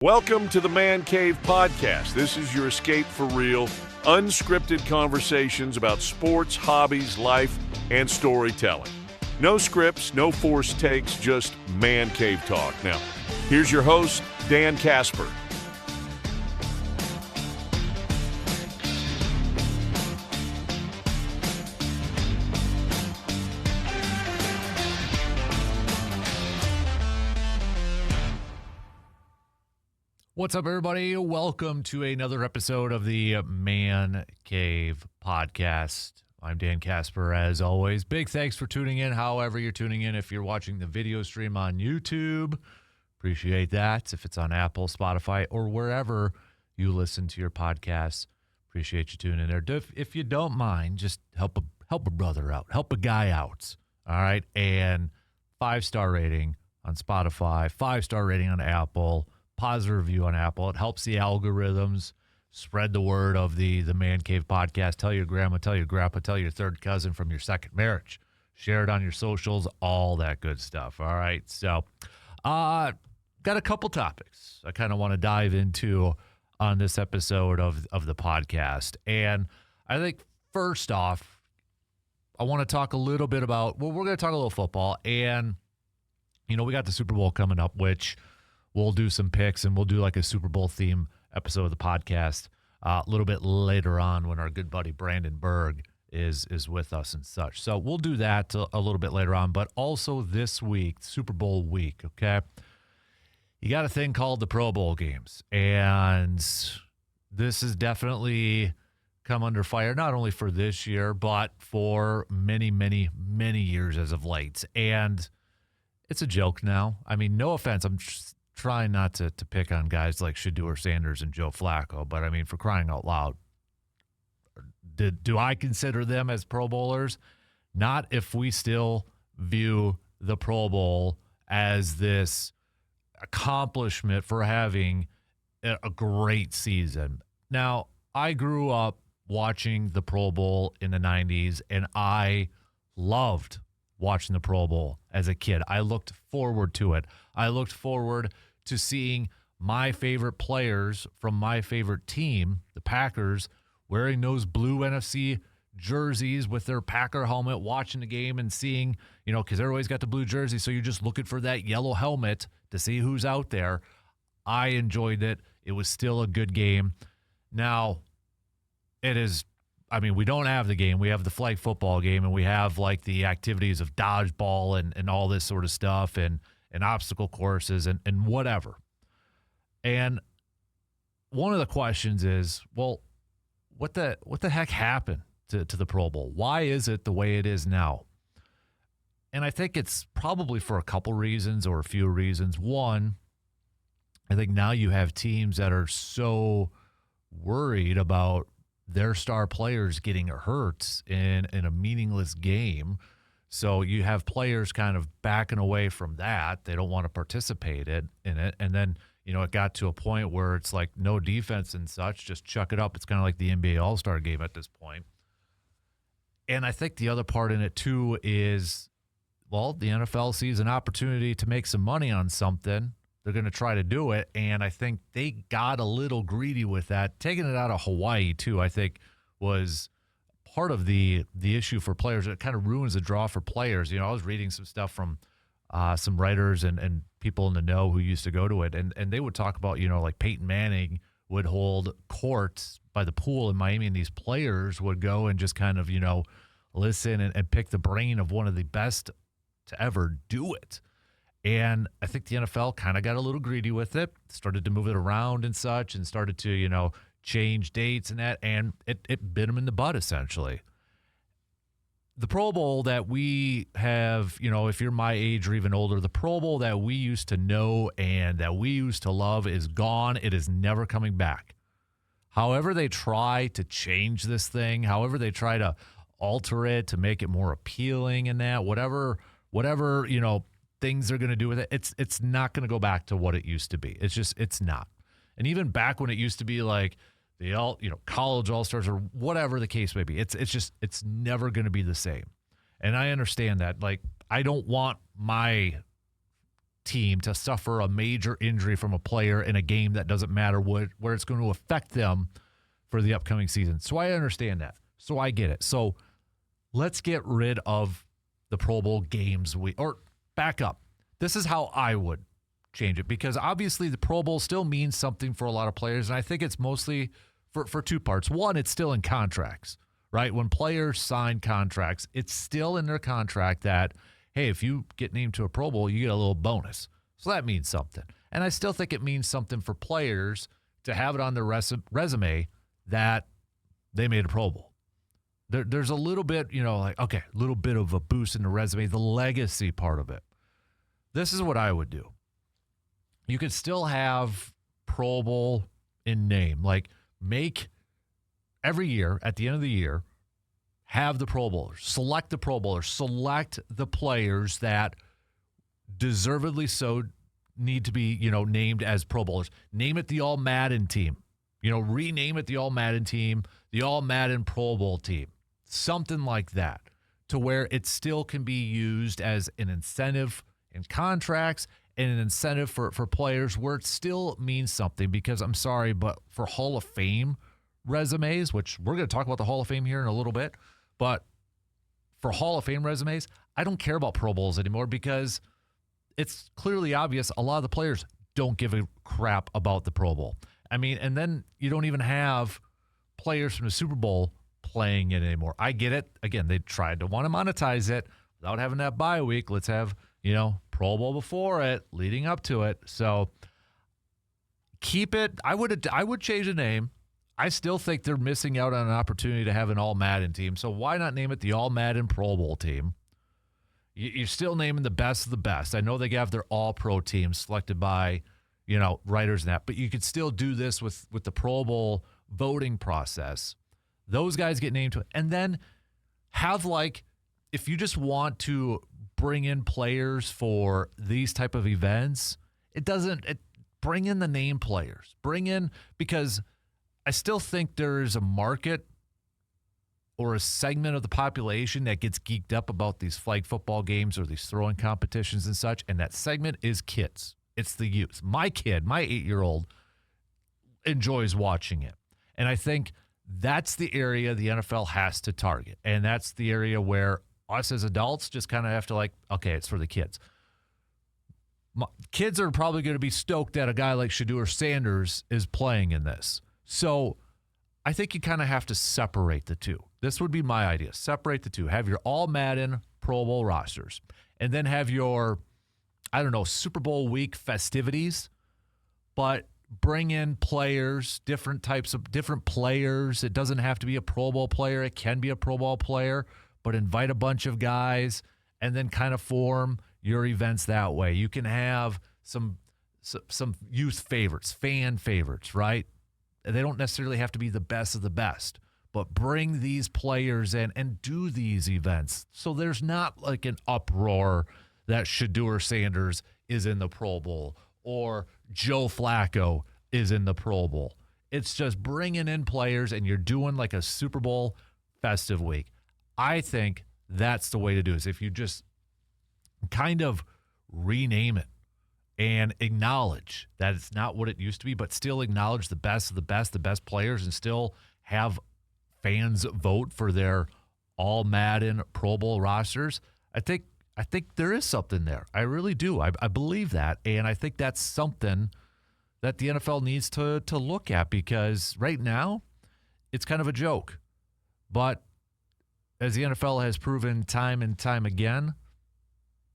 Welcome to the Man Cave Podcast. This is your escape for real, unscripted conversations about sports, hobbies, life, and storytelling. No scripts, no forced takes, just Man Cave talk. Now, here's your host, Dan Kasper. What's up, everybody? Welcome to another episode of the Man Cave Podcast. I'm Dan Kasper, as always. Big thanks for tuning in, however you're tuning in. If you're watching the video stream on YouTube, appreciate that. If it's on Apple, Spotify, or wherever you listen to your podcasts, appreciate you tuning in there. If you don't mind, just help a brother out, help a guy out, all right? And 5-star rating on Spotify, 5-star rating on Apple, positive review on Apple. It helps the algorithms spread the word of the Man Cave Podcast. Tell your grandma, tell your grandpa, tell your third cousin from your second marriage. Share it on your socials, all that good stuff. All right. So, got a couple topics I kind of want to dive into on this episode of the podcast. And I think first off, I want to talk a little bit about, we're going to talk a little football. And, we got the Super Bowl coming up, which we'll do some picks, and we'll do like a Super Bowl theme episode of the podcast a little bit later on when our good buddy Brandon Berg is with us and such. So we'll do that a little bit later on, but also this week, Super Bowl week, okay? You got a thing called the Pro Bowl games, and this has definitely come under fire, not only for this year, but for many, many, many years as of late. And it's a joke now. I mean, no offense, I'm just trying not to pick on guys like Shedeur Sanders and Joe Flacco, but I mean, for crying out loud, do I consider them as Pro Bowlers? Not if we still view the Pro Bowl as this accomplishment for having a great season. Now, I grew up watching the Pro Bowl in the 90s, and I loved watching the Pro Bowl as a kid. I looked forward to it. I looked forward to seeing my favorite players from my favorite team, the Packers, wearing those blue NFC jerseys with their Packer helmet, watching the game and seeing, because everybody's got the blue jersey, so you're just looking for that yellow helmet to see who's out there. I enjoyed it. It was still a good game. Now, we don't have the game. We have the flag football game, and we have like the activities of dodgeball and all this sort of stuff and obstacle courses and whatever. And one of the questions is, well, what the heck happened to the Pro Bowl? Why is it the way it is now? And I think it's probably for a couple reasons or a few reasons. One, I think now you have teams that are so worried about their star players getting hurt in a meaningless game. So you have players kind of backing away from that. They don't want to participate in it. And then, it got to a point where it's like no defense and such, just chuck it up. It's kind of like the NBA All-Star game at this point. And I think the other part in it too is, well, the NFL sees an opportunity to make some money on something. They're going to try to do it. And I think they got a little greedy with that. Taking it out of Hawaii too, I think was part of the issue for players. It kind of ruins the draw for players. I was reading some stuff from some writers and people in the know who used to go to it, and they would talk about, like Peyton Manning would hold courts by the pool in Miami, and these players would go and just kind of, listen and pick the brain of one of the best to ever do it. And I think the NFL kind of got a little greedy with it, started to move it around and such, and started to, change dates and that, and it bit them in the butt, essentially. The Pro Bowl that we have, if you're my age or even older, the Pro Bowl that we used to know and that we used to love is gone. It is never coming back. However they try to change this thing, however they try to alter it to make it more appealing and that, whatever, things they're going to do with it, it's not going to go back to what it used to be. It's not. And even back when it used to be like the college all-stars or whatever the case may be, it's never going to be the same. And I understand that. Like, I don't want my team to suffer a major injury from a player in a game that doesn't matter where it's going to affect them for the upcoming season. So I understand that. So I get it. So let's get rid of the Pro Bowl games or back up. This is how I would change it, because obviously the Pro Bowl still means something for a lot of players, and I think it's mostly for two parts. One, it's still in contracts, right? When players sign contracts, it's still in their contract that, hey, if you get named to a Pro Bowl, you get a little bonus. So that means something. And I still think it means something for players to have it on their resume that they made a Pro Bowl. There's a little bit, like, okay, a little bit of a boost in the resume, the legacy part of it. This is what I would do. You could still have Pro Bowl in name. Like, make every year, at the end of the year, have the Pro Bowlers. Select the Pro Bowlers. Select the players that deservedly so need to be, named as Pro Bowlers. Name it the All-Madden team. Rename it the All-Madden team, the All-Madden Pro Bowl team. Something like that, to where it still can be used as an incentive in contracts and an incentive for players where it still means something. Because I'm sorry, but for Hall of Fame resumes, which we're going to talk about the Hall of Fame here in a little bit, but for Hall of Fame resumes, I don't care about Pro Bowls anymore, because it's clearly obvious a lot of the players don't give a crap about the Pro Bowl. I mean, and then you don't even have players from the Super Bowl playing it anymore. I get it. Again, they tried to want to monetize it without having that bye week. Let's have, Pro Bowl before it, leading up to it. So keep it. I would change the name. I still think they're missing out on an opportunity to have an All-Madden team. So why not name it the All-Madden Pro Bowl team? You're still naming the best of the best. I know they have their All-Pro team selected by, writers and that, but you could still do this with the Pro Bowl voting process. Those guys get named to it. And then have, like, if you just want to bring in players for these type of events, bring in the name players. Because I still think there is a market or a segment of the population that gets geeked up about these flag football games or these throwing competitions and such, and that segment is kids. It's the youth. My kid, my 8-year-old, enjoys watching it. And I think that's the area the NFL has to target. And that's the area where us as adults just kind of have to, okay, it's for the kids. Kids are probably going to be stoked that a guy like Shedeur Sanders is playing in this. So I think you kind of have to separate the two. This would be my idea. Separate the two. Have your All-Madden Pro Bowl rosters. And then have your, Super Bowl week festivities. But bring in players, different players. It doesn't have to be a Pro Bowl player. It can be a Pro Bowl player, but invite a bunch of guys and then kind of form your events that way. You can have some youth favorites, fan favorites, right? They don't necessarily have to be the best of the best, but bring these players in and do these events. So there's not like an uproar that Shedeur Sanders is in the Pro Bowl or Joe Flacco is in the Pro Bowl. It's just bringing in players, and you're doing like a Super Bowl festive week. I think that's the way to do it. If you just kind of rename it and acknowledge that it's not what it used to be, but still acknowledge the best of the best players, and still have fans vote for their All-Madden Pro Bowl rosters, I think there is something there. I really do. I believe that, and I think that's something that the NFL needs to look at, because right now it's kind of a joke. But as the NFL has proven time and time again,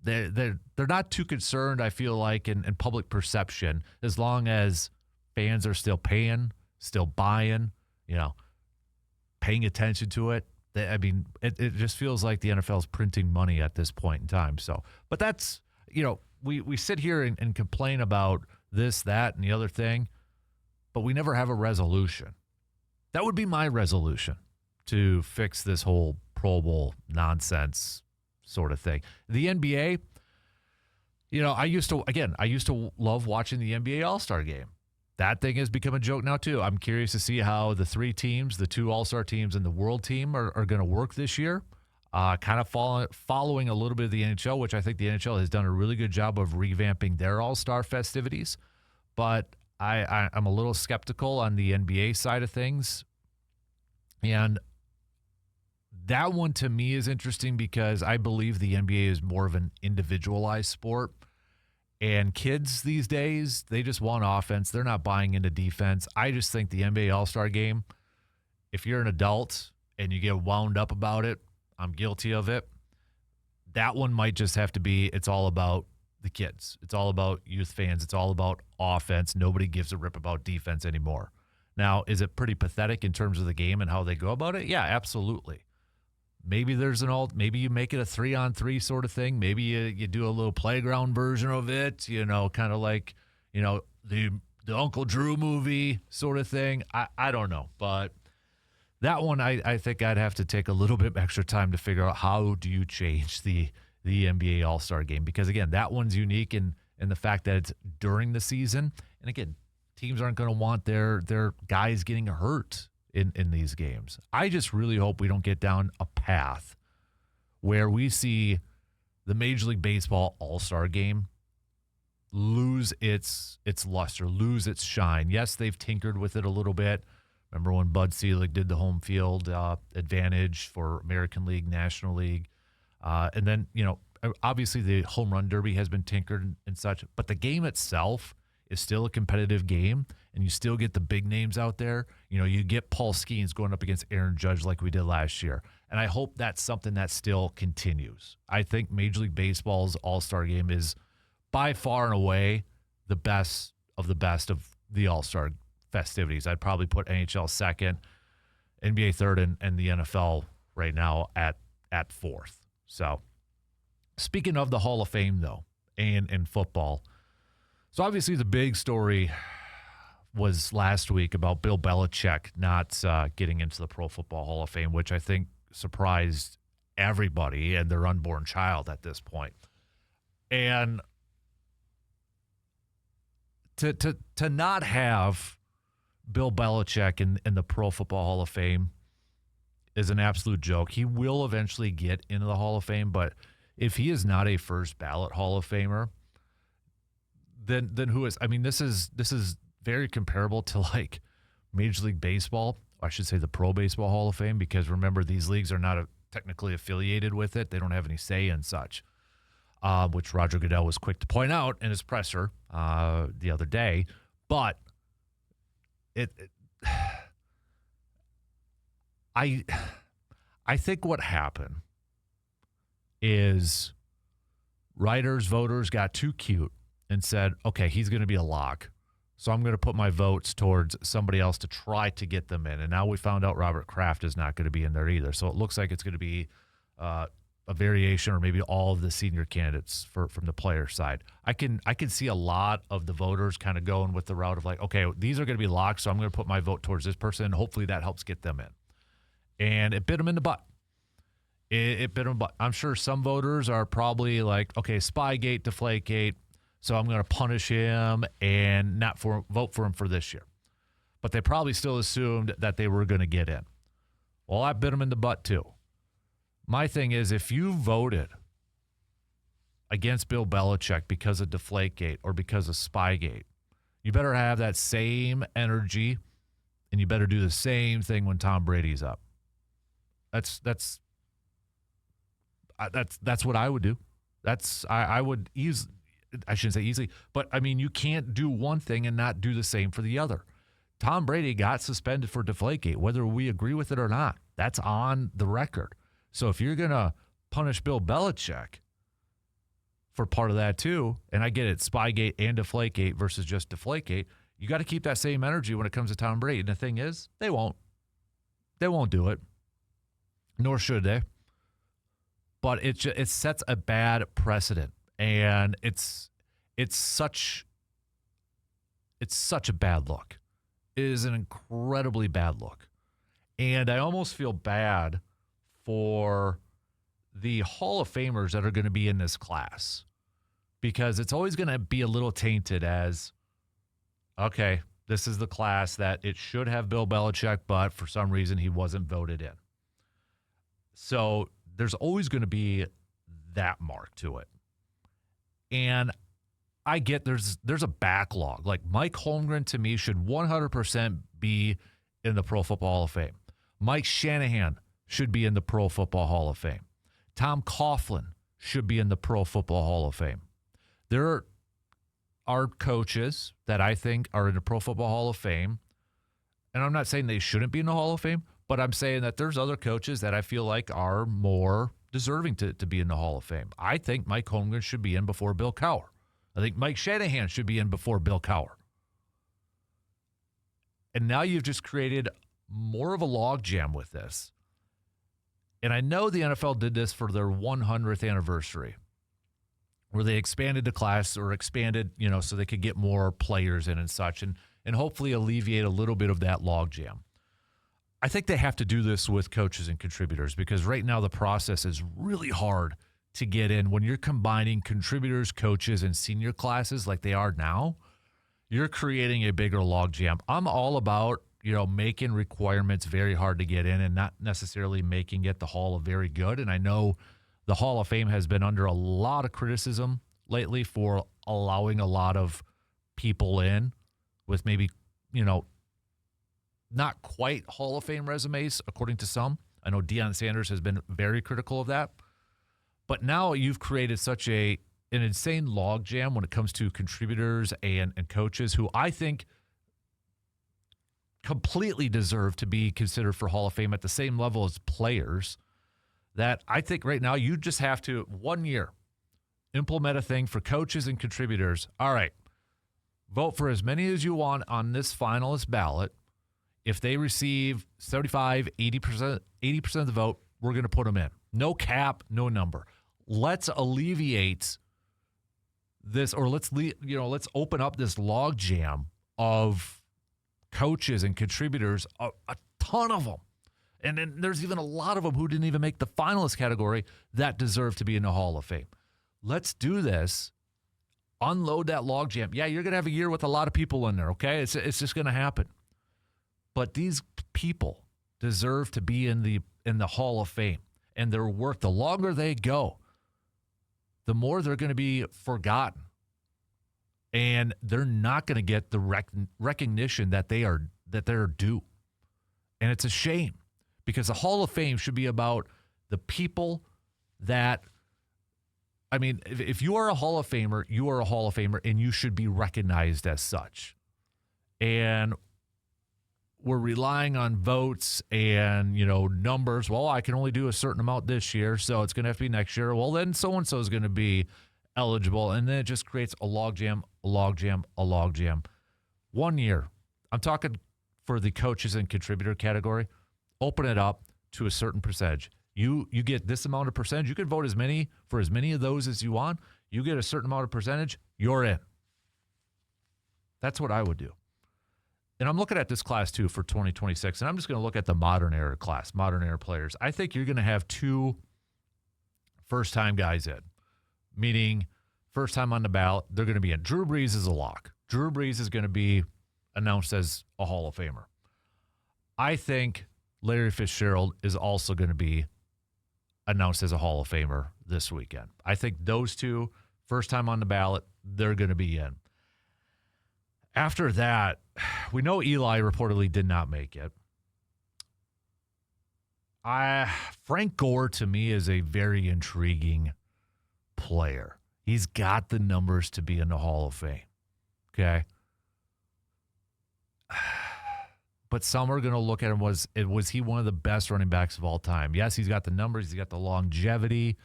they're not too concerned, I feel like, in public perception, as long as fans are still paying, still buying, paying attention to it. It just feels like the NFL is printing money at this point in time. So, but that's, we sit here and complain about this, that, and the other thing, but we never have a resolution. That would be my resolution, to fix this whole Pro Bowl nonsense sort of thing. The NBA, I used to love watching the NBA All-Star game. That thing has become a joke now, too. I'm curious to see how the 3 teams, the 2 All-Star teams and the World team, are going to work this year. kind of following a little bit of the NHL, which I think the NHL has done a really good job of revamping their All-Star festivities. But I'm a little skeptical on the NBA side of things. And that one to me is interesting because I believe the NBA is more of an individualized sport. And kids these days, they just want offense. They're not buying into defense. I just think the NBA All-Star Game, if you're an adult and you get wound up about it, I'm guilty of it. That one might just have to be, it's all about the kids. It's all about youth fans. It's all about offense. Nobody gives a rip about defense anymore. Now, is it pretty pathetic in terms of the game and how they go about it? Yeah, absolutely. Maybe maybe you make it a 3-on-3 sort of thing. Maybe you do a little playground version of it, kind of like, the Uncle Drew movie sort of thing. I don't know. But that one, I think I'd have to take a little bit extra time to figure out how do you change the NBA All-Star Game. Because, again, that one's unique in the fact that it's during the season. And, again, teams aren't going to want their guys getting hurt in these games. I just really hope we don't get down a path where we see the Major League Baseball All-Star Game lose its luster, lose its shine. Yes, they've tinkered with it a little bit. Remember when Bud Selig did the home field advantage for American League, National League? And then, obviously the home run derby has been tinkered and such, but the game itself is still a competitive game, and you still get the big names out there. You get Paul Skeens going up against Aaron Judge like we did last year. And I hope that's something that still continues. I think Major League Baseball's All-Star Game is by far and away the best of the All-Star festivities. I'd probably put NHL second, NBA third, and the NFL right now at fourth. So speaking of the Hall of Fame, though, and in football, so obviously the big story was last week about Bill Belichick not getting into the Pro Football Hall of Fame, which I think surprised everybody and their unborn child at this point. And to not have Bill Belichick in the Pro Football Hall of Fame is an absolute joke. He will eventually get into the Hall of Fame, but if he is not a first ballot Hall of Famer, then who is? I mean, this is very comparable to like Major League Baseball. I should say the Pro Baseball Hall of Fame, because remember, these leagues are not technically affiliated with it. They don't have any say in such, which Roger Goodell was quick to point out in his presser the other day. But I think what happened is writers, voters got too cute and said, okay, he's going to be a lock, so I'm going to put my votes towards somebody else to try to get them in. And now we found out Robert Kraft is not going to be in there either. So it looks like it's going to be a variation, or maybe all of the senior candidates from the player side. I can see a lot of the voters kind of going with the route of like, okay, these are going to be locked, so I'm going to put my vote towards this person, and hopefully that helps get them in. And it bit them in the butt. It bit them in the butt. I'm sure some voters are probably like, okay, Spygate, Deflategate, so I'm going to punish him and not vote for him for this year. But they probably still assumed that they were going to get in. Well, I bit them in the butt too. My thing is, if you voted against Bill Belichick because of Deflategate or because of Spygate, you better have that same energy, and you better do the same thing when Tom Brady's up. That's what I would do. I would easily. I shouldn't say easily, but I mean, you can't do one thing and not do the same for the other. Tom Brady got suspended for Deflategate, whether we agree with it or not. That's on the record. So if you're going to punish Bill Belichick for part of that too, and I get it, Spygate and Deflategate versus just Deflategate, you got to keep that same energy when it comes to Tom Brady. And the thing is, they won't. They won't do it, nor should they. But it sets a bad precedent. And it's such a bad look. It is an incredibly bad look. And I almost feel bad for the Hall of Famers that are going to be in this class, because it's always going to be a little tainted as, okay, this is the class that it should have Bill Belichick, but for some reason he wasn't voted in. So there's always going to be that mark to it. And I get there's a backlog. Like Mike Holmgren, to me, should 100% be in the Pro Football Hall of Fame. Mike Shanahan should be in the Pro Football Hall of Fame. Tom Coughlin should be in the Pro Football Hall of Fame. There are coaches that I think are in the Pro Football Hall of Fame, and I'm not saying they shouldn't be in the Hall of Fame, but I'm saying that there's other coaches that I feel like are more deserving to be in the Hall of Fame. I think Mike Holmgren should be in before Bill Cowher. I think Mike Shanahan should be in before Bill Cowher. And now you've just created more of a logjam with this. And I know the NFL did this for their 100th anniversary, where they expanded the class or expanded, so they could get more players in and such, and hopefully alleviate a little bit of that logjam. I think they have to do this with coaches and contributors, because right now the process is really hard to get in. When you're combining contributors, coaches, and senior classes like they are now, you're creating a bigger logjam. I'm all about, making requirements very hard to get in and not necessarily making it the Hall of Very Good. And I know the Hall of Fame has been under a lot of criticism lately for allowing a lot of people in with maybe, not quite Hall of Fame resumes, according to some. I know Deion Sanders has been very critical of that. But now you've created such an insane logjam when it comes to contributors and coaches who I think completely deserve to be considered for Hall of Fame at the same level as players, that I think right now you just have to, 1 year, implement a thing for coaches and contributors. All right, vote for as many as you want on this finalist ballot. If they receive 75, 80% of the vote, we're going to put them in. No cap, no number. Let's alleviate this, or let's open up this logjam of coaches and contributors, a ton of them. And then there's even a lot of them who didn't even make the finalist category that deserve to be in the Hall of Fame. Let's do this. Unload that logjam. Yeah, you're going to have a year with a lot of people in there, okay? It's just going to happen. But these people deserve to be in the Hall of Fame. And their work, the longer they go, the more they're going to be forgotten. And they're not going to get the recognition that they're due. And it's a shame, because the Hall of Fame should be about the people that, if you are a Hall of Famer, you are a Hall of Famer, and you should be recognized as such. And we're relying on votes and, numbers. Well, I can only do a certain amount this year, so it's going to have to be next year. Well, then so-and-so is going to be eligible, and then it just creates a logjam. 1 year. I'm talking for the coaches and contributor category. Open it up to a certain percentage. You get this amount of percentage. You can vote for as many of those as you want. You get a certain amount of percentage, you're in. That's what I would do. And I'm looking at this class, too, for 2026, and I'm just going to look at the modern era class, modern era players. I think you're going to have 2 first-time guys in, meaning first time on the ballot, they're going to be in. Drew Brees is a lock. Drew Brees is going to be announced as a Hall of Famer. I think Larry Fitzgerald is also going to be announced as a Hall of Famer this weekend. I think those 2, first time on the ballot, they're going to be in. After that, we know Eli reportedly did not make it. Frank Gore, to me, is a very intriguing player. He's got the numbers to be in the Hall of Fame. Okay? But some are going to look at him, was he one of the best running backs of all time? Yes, he's got the numbers. He's got the longevity,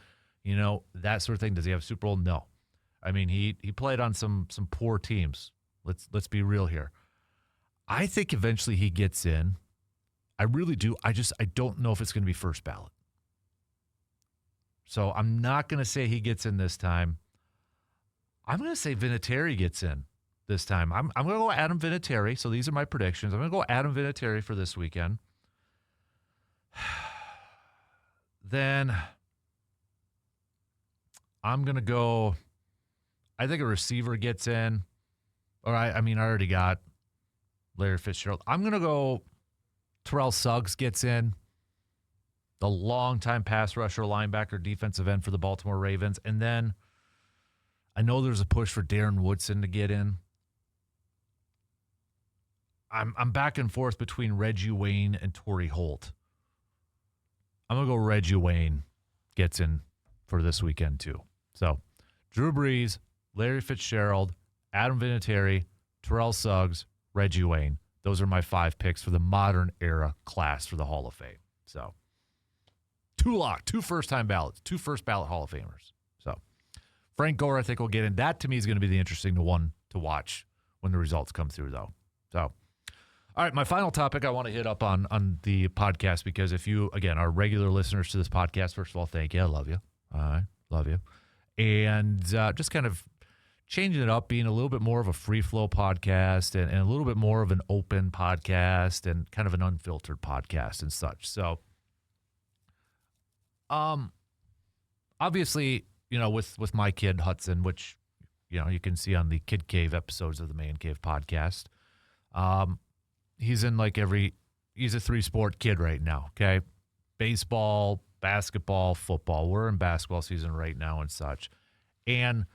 that sort of thing. Does he have a Super Bowl? No. He played on some poor teams. Let's be real here. I think eventually he gets in. I really do. I don't know if it's going to be first ballot. So I'm not going to say he gets in this time. I'm going to say Vinatieri gets in this time. I'm going to go Adam Vinatieri. So these are my predictions. I'm going to go Adam Vinatieri for this weekend. Then I'm going to go, I think a receiver gets in. Or I already got Larry Fitzgerald. I'm going to go Terrell Suggs gets in. the longtime pass rusher, linebacker, defensive end for the Baltimore Ravens. And then I know there's a push for Darren Woodson to get in. I'm back and forth between Reggie Wayne and Torrey Holt. I'm going to go Reggie Wayne gets in for this weekend too. So Drew Brees, Larry Fitzgerald, Adam Vinatieri, Terrell Suggs, Reggie Wayne. Those are my 5 picks for the modern era class for the Hall of Fame. So 2 first-time ballots, 2 first ballot Hall of Famers. So Frank Gore, I think, will get in. That to me is going to be the interesting one to watch when the results come through, though. So, all right, my final topic I want to hit up on the podcast, because if you, again, are regular listeners to this podcast, first of all, thank you. I love you. I love you. And just kind of changing it up, being a little bit more of a free-flow podcast and a little bit more of an open podcast and kind of an unfiltered podcast and such. So, obviously, with my kid, Hudson, which, you can see on the Kid Cave episodes of the Man Cave podcast, he's in he's a 3-sport kid right now, okay? Baseball, basketball, football. We're in basketball season right now and such. And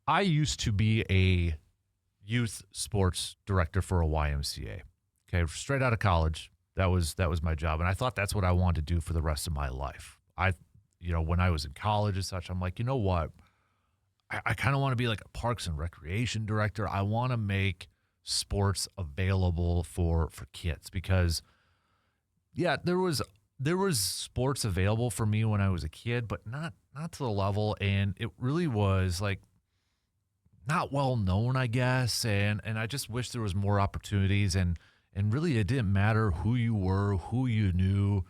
I used to be a youth sports director for a YMCA. Okay, straight out of college, that was my job, and I thought that's what I wanted to do for the rest of my life. When I was in college and such, I'm like, you know what? I kind of want to be like a parks and recreation director. I want to make sports available for kids because, yeah, there was sports available for me when I was a kid, but not to the level, and it really was like not well known, I guess, and I just wish there was more opportunities, and really it didn't matter who you were, who you knew,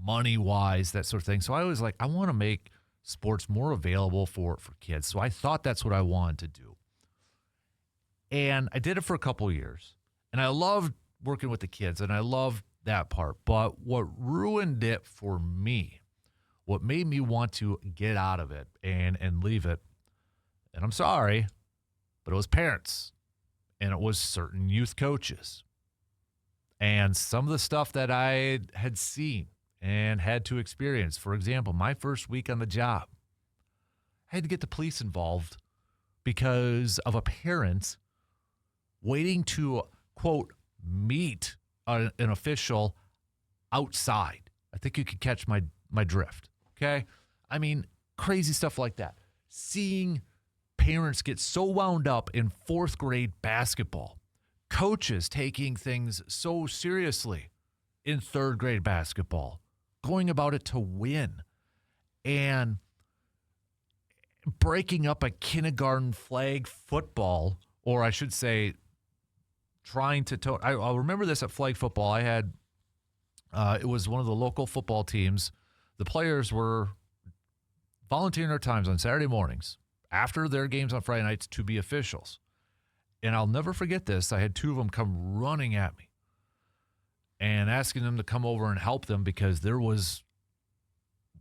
money-wise, that sort of thing. So I was like, I want to make sports more available for kids. So I thought that's what I wanted to do. And I did it for a couple of years, and I loved working with the kids, and I loved that part. But what ruined it for me, what made me want to get out of it and leave it, and I'm sorry, but it was parents, and it was certain youth coaches. And some of the stuff that I had seen and had to experience. For example, my first week on the job, I had to get the police involved because of a parent waiting to, quote, meet an official outside. I think you could catch my drift, okay? I mean, crazy stuff like that. Seeing parents get so wound up in 4th grade basketball. Coaches taking things so seriously in 3rd grade basketball, going about it to win, and breaking up a kindergarten flag football, or I should say trying to I'll remember this at flag football. I had, it was one of the local football teams. The players were volunteering their times on Saturday mornings after their games on Friday nights to be officials. And I'll never forget this. I had 2 of them come running at me and asking them to come over and help them because there was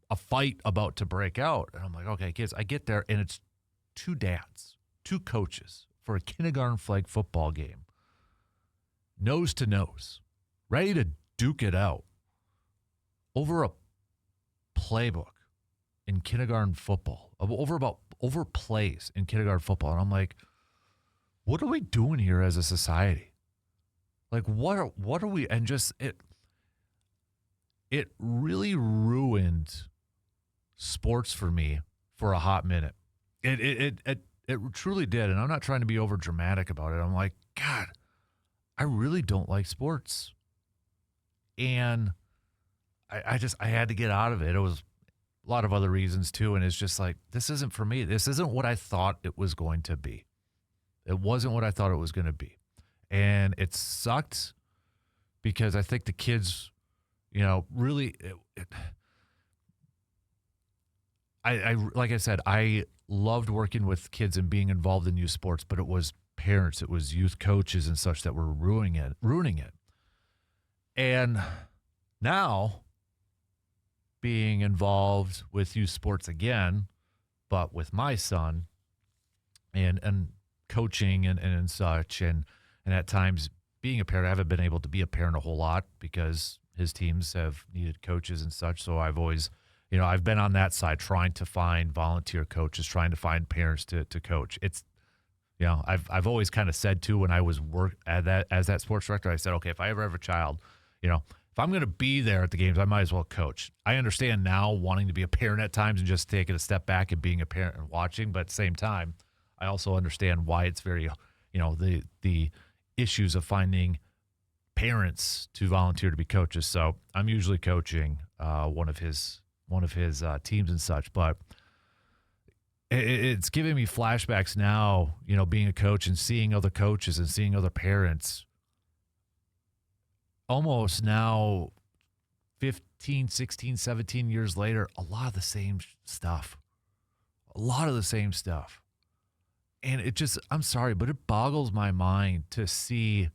a fight about to break out. And I'm like, okay, kids, I get there, and it's 2 dads, 2 coaches for a kindergarten flag football game, nose to nose, ready to duke it out over a playbook in kindergarten football, over plays in kindergarten football. And I'm like, what are we doing here as a society? Like, what are we? And just it really ruined sports for me for a hot minute. It truly did. And I'm not trying to be over dramatic about it. I'm like, God, I really don't like sports. And I had to get out of it. It was a lot of other reasons too. And it's just like, this isn't for me. This isn't what I thought it was going to be. It wasn't what I thought it was going to be. And it sucked because I think the kids, really, like I said, I loved working with kids and being involved in youth sports, but it was parents, it was youth coaches and such that were ruining it. And now being involved with youth sports again, but with my son and coaching and such, and at times being a parent, I haven't been able to be a parent a whole lot because his teams have needed coaches and such. So I've always, I've been on that side trying to find volunteer coaches, trying to find parents to coach. It's, I've always kind of said too, when I was as that sports director, I said, okay, if I ever have a child, if I'm going to be there at the games, I might as well coach. I understand now wanting to be a parent at times and just taking a step back and being a parent and watching. But at the same time, I also understand why it's very, the issues of finding parents to volunteer to be coaches. So I'm usually coaching one of his teams and such. But it's giving me flashbacks now, being a coach and seeing other coaches and seeing other parents. Almost now 15, 16, 17 years later, a lot of the same stuff. And it just, I'm sorry, but it boggles my mind to see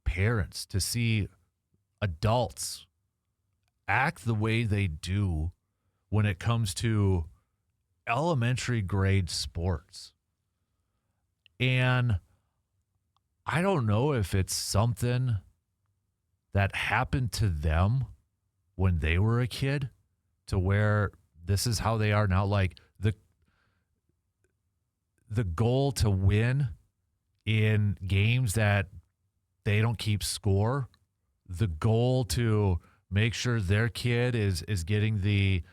parents, to see adults act the way they do when it comes to elementary grade sports. And I don't know if it's something that happened to them when they were a kid to where this is how they are now. Like the goal to win in games that they don't keep score, the goal to make sure their kid is getting the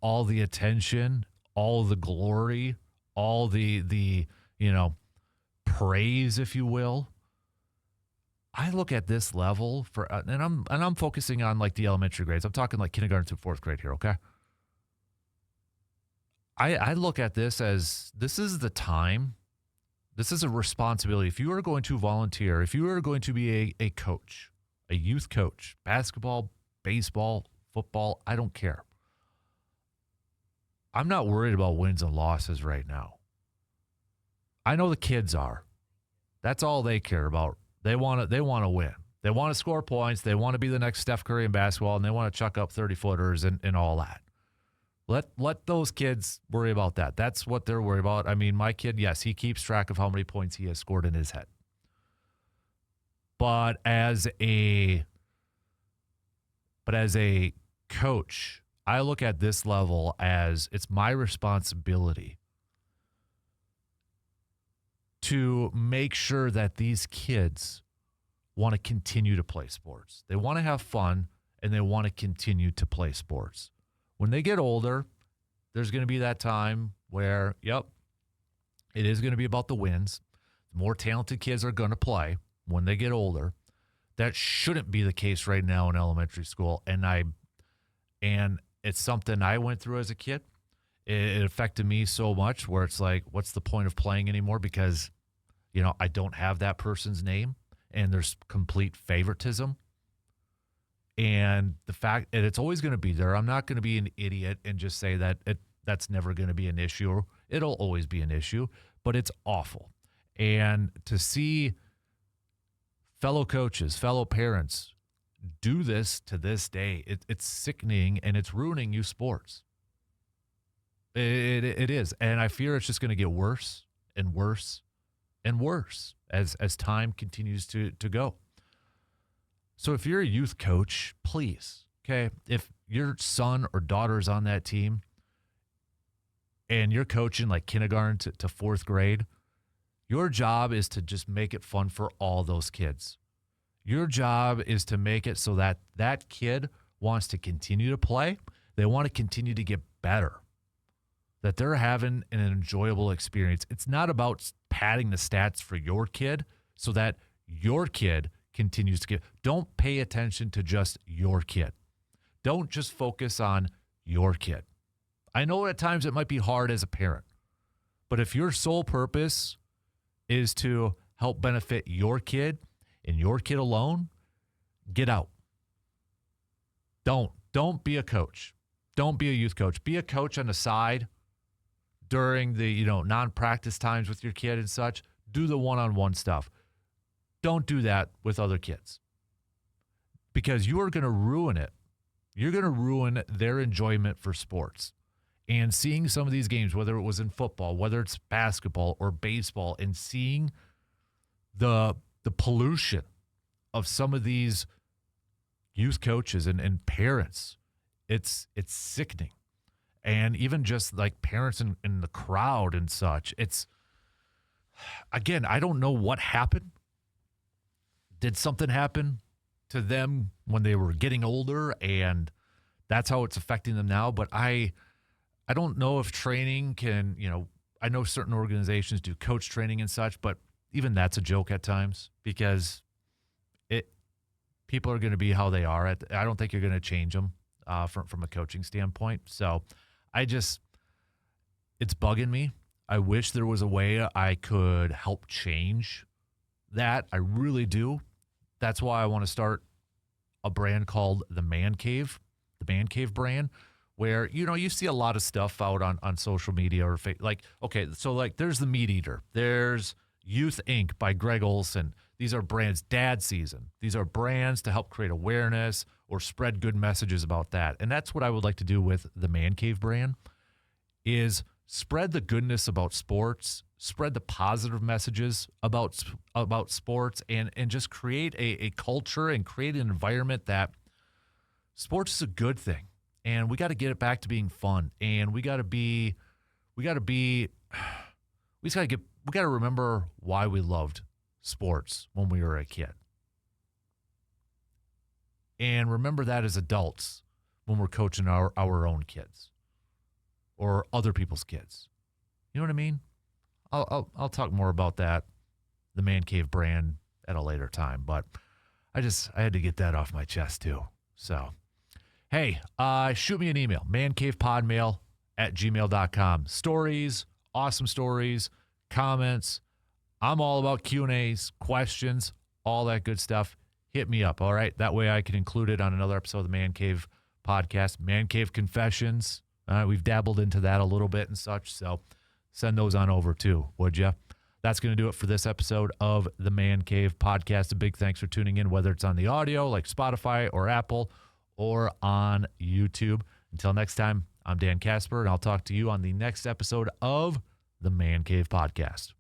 all the attention, all the glory, all the praise, if you will. I look at this level and I'm focusing on like the elementary grades. I'm talking like kindergarten through fourth grade here, okay? I look at this as this is the time. This is a responsibility. If you are going to volunteer, if you are going to be a coach, a youth coach, basketball, baseball, football, I don't care. I'm not worried about wins and losses right now. I know the kids are. That's all they care about. They want to win. They want to score points. They want to be the next Steph Curry in basketball, and they want to chuck up 30-footers and all that. Let those kids worry about that. That's what they're worried about. I mean, my kid, yes, he keeps track of how many points he has scored in his head. But as a coach, I look at this level as it's my responsibility to make sure that these kids want to continue to play sports. They want to have fun, and they want to continue to play sports. When they get older, there's going to be that time where, it is going to be about the wins. The more talented kids are going to play when they get older. That shouldn't be the case right now in elementary school. And it's something I went through as a kid. It affected me so much where it's like, what's the point of playing anymore? Because, I don't have that person's name and there's complete favoritism. And the fact that it's always going to be there. I'm not going to be an idiot and just say that that's never going to be an issue. It'll always be an issue, but it's awful. And to see fellow coaches, fellow parents do this to this day, it's sickening and it's ruining youth sports. It is. And I fear it's just going to get worse and worse and worse as time continues to go. So if you're a youth coach, please, okay, if your son or daughter is on that team and you're coaching like kindergarten to fourth grade, your job is to just make it fun for all those kids. Your job is to make it so that that kid wants to continue to play. They want to continue to get better, that they're having an enjoyable experience. It's not about padding the stats for your kid so that your kid continues to get. Don't pay attention to just your kid. Don't just focus on your kid. I know at times it might be hard as a parent, but if your sole purpose is to help benefit your kid and your kid alone, get out. Don't be a coach. Don't be a youth coach. Be a coach on the side during the, non-practice times with your kid and such. Do the one-on-one stuff. Don't do that with other kids because you are going to ruin it. You're going to ruin their enjoyment for sports. And seeing some of these games, whether it was in football, whether it's basketball or baseball, and seeing the the pollution of some of these youth coaches and parents, it's sickening. And even just like parents in the crowd and such, it's, again, I don't know what happened. Did something happen to them when they were getting older and that's how it's affecting them now? But I don't know if training can, I know certain organizations do coach training and such, but even that's a joke at times because people are going to be how they are. I don't think you're going to change them from a coaching standpoint. So it's bugging me. I wish there was a way I could help change that. I really do. That's why I want to start a brand called the Man Cave brand, where, you see a lot of stuff out on social media or there's the Meat Eater. There's Youth Inc. by Greg Olson. These are brands, Dad Season. These are brands to help create awareness or spread good messages about that. And that's what I would like to do with the Man Cave brand is spread the goodness about sports, spread the positive messages about sports, and just create a culture and create an environment that sports is a good thing. And we got to get it back to being fun. And we got to remember why we loved sports when we were a kid. And remember that as adults when we're coaching our own kids or other people's kids. You know what I mean? I'll talk more about that, the Man Cave brand, at a later time. But I had to get that off my chest too. So, hey, shoot me an email, mancavepodmail@gmail.com. Stories, awesome stories, comments. I'm all about Q&As, questions, all that good stuff. Hit me up, all right? That way I can include it on another episode of the Man Cave podcast. Man Cave Confessions. We've dabbled into that a little bit and such, so send those on over too, would you? That's going to do it for this episode of the Man Cave podcast. A big thanks for tuning in, whether it's on the audio like Spotify or Apple or on YouTube. Until next time, I'm Dan Kasper, and I'll talk to you on the next episode of the Man Cave podcast.